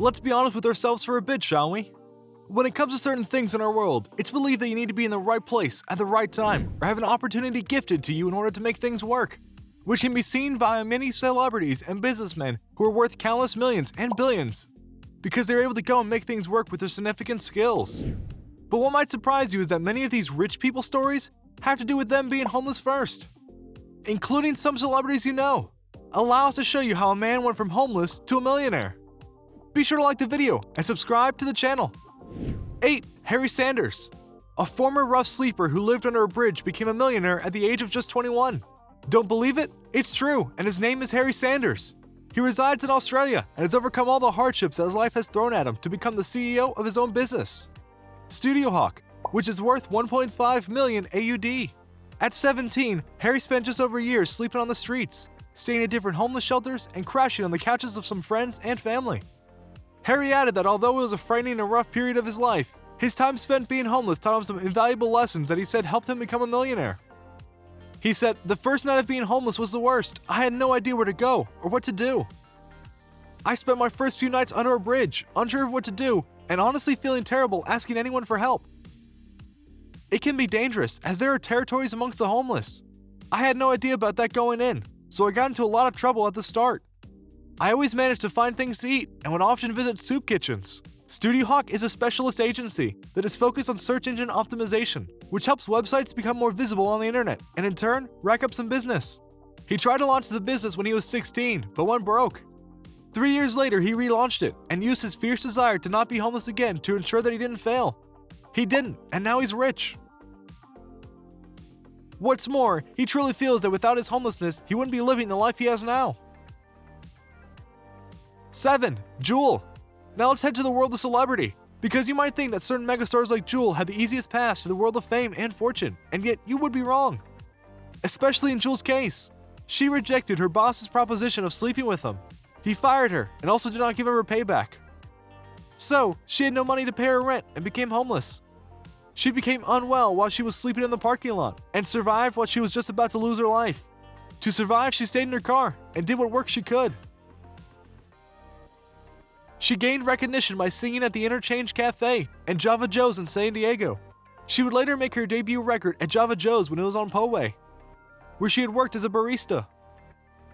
Let's be honest with ourselves for a bit, shall we? When it comes to certain things in our world, it's believed that you need to be in the right place at the right time, or have an opportunity gifted to you in order to make things work, which can be seen via many celebrities and businessmen who are worth countless millions and billions, because they're able to go and make things work with their significant skills. But what might surprise you is that many of these rich people stories have to do with them being homeless first, including some celebrities you know. Allow us to show you how a man went from homeless to a millionaire. Be sure to like the video and subscribe to the channel. 8. Harry Sanders. A former rough sleeper who lived under a bridge became a millionaire at the age of just 21. Don't believe it? It's true, and his name is Harry Sanders. He resides in Australia and has overcome all the hardships that his life has thrown at him to become the CEO of his own business, Studio Hawk, which is worth 1.5 million AUD. At 17, Harry spent just over a year sleeping on the streets, staying at different homeless shelters, and crashing on the couches of some friends and family. Harry added that although it was a frightening and rough period of his life, his time spent being homeless taught him some invaluable lessons that he said helped him become a millionaire. He said, "The first night of being homeless was the worst. I had no idea where to go or what to do. I spent my first few nights under a bridge, unsure of what to do, and honestly feeling terrible asking anyone for help. It can be dangerous, as there are territories amongst the homeless. I had no idea about that going in, so I got into a lot of trouble at the start. I always managed to find things to eat and would often visit soup kitchens." Studio Hawk is a specialist agency that is focused on search engine optimization, which helps websites become more visible on the internet and in turn, rack up some business. He tried to launch the business when he was 16, but went broke. 3 years later, he relaunched it and used his fierce desire to not be homeless again to ensure that he didn't fail. He didn't, and now he's rich. What's more, he truly feels that without his homelessness, he wouldn't be living the life he has now. 7. Jewel. Now let's head to the world of celebrity, because you might think that certain megastars like Jewel had the easiest path to the world of fame and fortune, and yet you would be wrong. Especially in Jewel's case. She rejected her boss's proposition of sleeping with him. He fired her and also did not give her her payback. So, she had no money to pay her rent and became homeless. She became unwell while she was sleeping in the parking lot and survived while she was just about to lose her life. To survive, she stayed in her car and did what work she could. She gained recognition by singing at the Interchange Cafe and Java Joe's in San Diego. She would later make her debut record at Java Joe's when it was on Poway, where she had worked as a barista.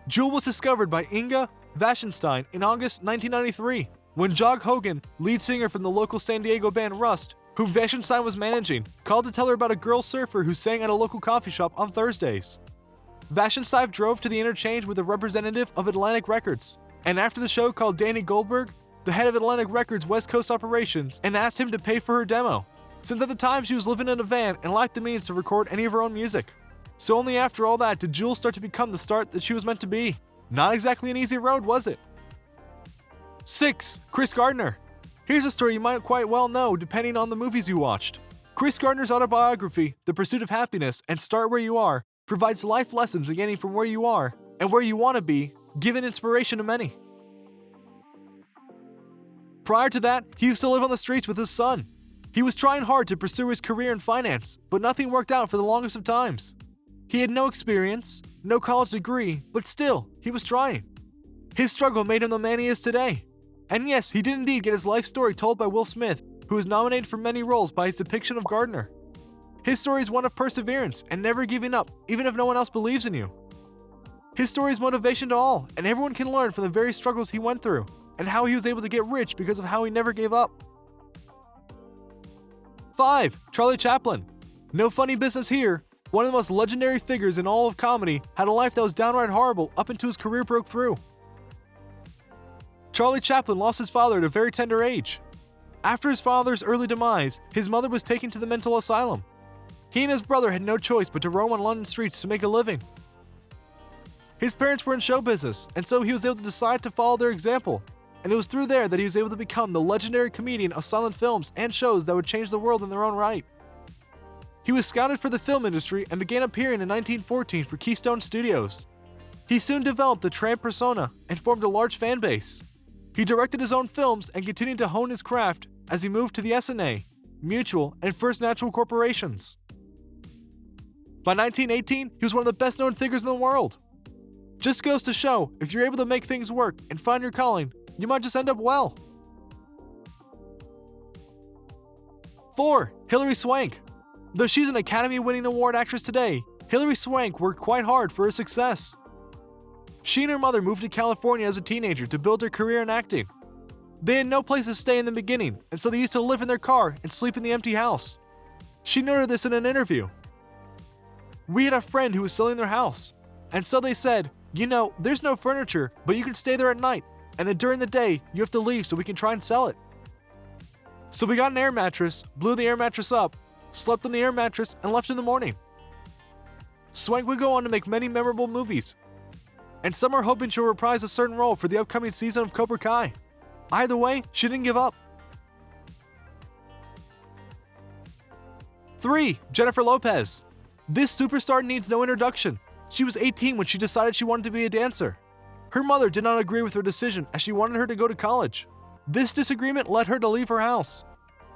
Jewel was discovered by Inga Vaschenstein in August 1993, when Jog Hogan, lead singer from the local San Diego band Rust, whom Vaschenstein was managing, called to tell her about a girl surfer who sang at a local coffee shop on Thursdays. Vaschenstein drove to the Interchange with a representative of Atlantic Records, and after the show called Danny Goldberg, the head of Atlantic Records West Coast operations, and asked him to pay for her demo, since at the time she was living in a van and lacked the means to record any of her own music. So only after all that did Jewel start to become the star that she was meant to be. Not exactly an easy road, was it? 6. Chris Gardner. Here's a story you might quite well know depending on the movies you watched. Chris Gardner's autobiography, The Pursuit of Happiness and Start Where You Are, provides life lessons in getting from where you are and where you want to be, giving inspiration to many. Prior to that, he used to live on the streets with his son. He was trying hard to pursue his career in finance, but nothing worked out for the longest of times. He had no experience, no college degree, but still, he was trying. His struggle made him the man he is today. And yes, he did indeed get his life story told by Will Smith, who was nominated for many roles by his depiction of Gardner. His story is one of perseverance and never giving up, even if no one else believes in you. His story is motivation to all, and everyone can learn from the various struggles he went through, and how he was able to get rich because of how he never gave up. 5. Charlie Chaplin. No funny business here. One of the most legendary figures in all of comedy had a life that was downright horrible up until his career broke through. Charlie Chaplin lost his father at a very tender age. After his father's early demise, his mother was taken to the mental asylum. He and his brother had no choice but to roam on London streets to make a living. His parents were in show business, and so he was able to decide to follow their example. And it was through there that he was able to become the legendary comedian of silent films and shows that would change the world in their own right. He was scouted for the film industry and began appearing in 1914 for Keystone Studios. He soon developed the tramp persona and formed a large fan base. He directed his own films and continued to hone his craft as he moved to the S&A, Mutual, and First Natural corporations. By 1918, he was one of the best-known figures in the world. Just goes to show, if you're able to make things work and find your calling, you might just end up well. 4. Hilary Swank. Though she's an Academy-winning award actress today, Hilary Swank worked quite hard for her success. She and her mother moved to California as a teenager to build her career in acting. They had no place to stay in the beginning, and so they used to live in their car and sleep in the empty house. She noted this in an interview. "We had a friend who was selling their house, and so they said, you know, there's no furniture, but you can stay there at night, and then during the day, you have to leave so we can try and sell it. So we got an air mattress, blew the air mattress up, slept on the air mattress, and left in the morning." Swank would go on to make many memorable movies, and some are hoping she'll reprise a certain role for the upcoming season of Cobra Kai. Either way, she didn't give up. 3. Jennifer Lopez. This superstar needs no introduction. She was 18 when she decided she wanted to be a dancer. Her mother did not agree with her decision as she wanted her to go to college. This disagreement led her to leave her house.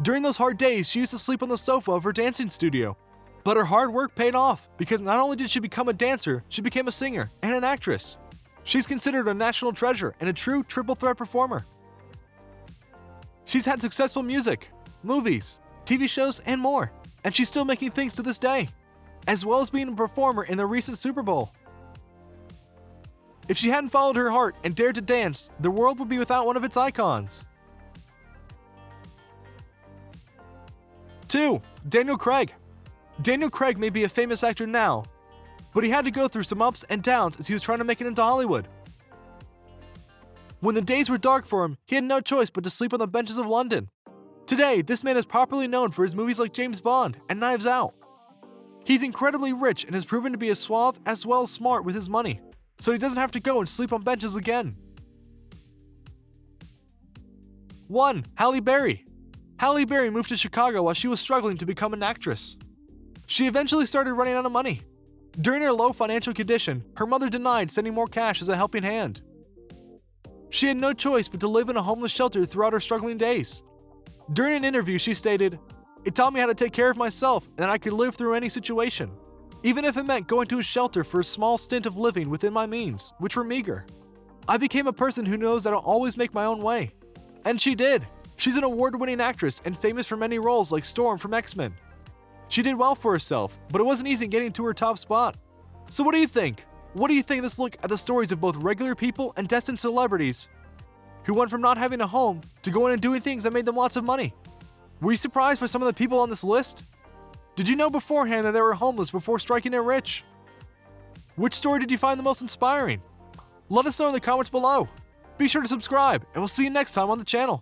During those hard days, she used to sleep on the sofa of her dancing studio. But her hard work paid off because not only did she become a dancer, she became a singer and an actress. She's considered a national treasure and a true triple threat performer. She's had successful music, movies, TV shows, and more, and she's still making things to this day, as well as being a performer in the recent Super Bowl. If she hadn't followed her heart and dared to dance, the world would be without one of its icons. 2. Daniel Craig. Daniel Craig may be a famous actor now, but he had to go through some ups and downs as he was trying to make it into Hollywood. When the days were dark for him, he had no choice but to sleep on the benches of London. Today, this man is popularly known for his movies like James Bond and Knives Out. He's incredibly rich and has proven to be as suave as well as smart with his money, so he doesn't have to go and sleep on benches again. 1. Halle Berry. Halle Berry moved to Chicago while she was struggling to become an actress. She eventually started running out of money. During her low financial condition, her mother denied sending more cash as a helping hand. She had no choice but to live in a homeless shelter throughout her struggling days. During an interview, she stated, "It taught me how to take care of myself and that I could live through any situation, even if it meant going to a shelter for a small stint of living within my means, which were meager. I became a person who knows that I'll always make my own way." And she did. She's an award-winning actress and famous for many roles like Storm from X-Men. She did well for herself, but it wasn't easy getting to her top spot. So what do you think? What do you think of this look at the stories of both regular people and destined celebrities who went from not having a home to going and doing things that made them lots of money? Were you surprised by some of the people on this list? Did you know beforehand that they were homeless before striking it rich? Which story did you find the most inspiring? Let us know in the comments below. Be sure to subscribe, and we'll see you next time on the channel.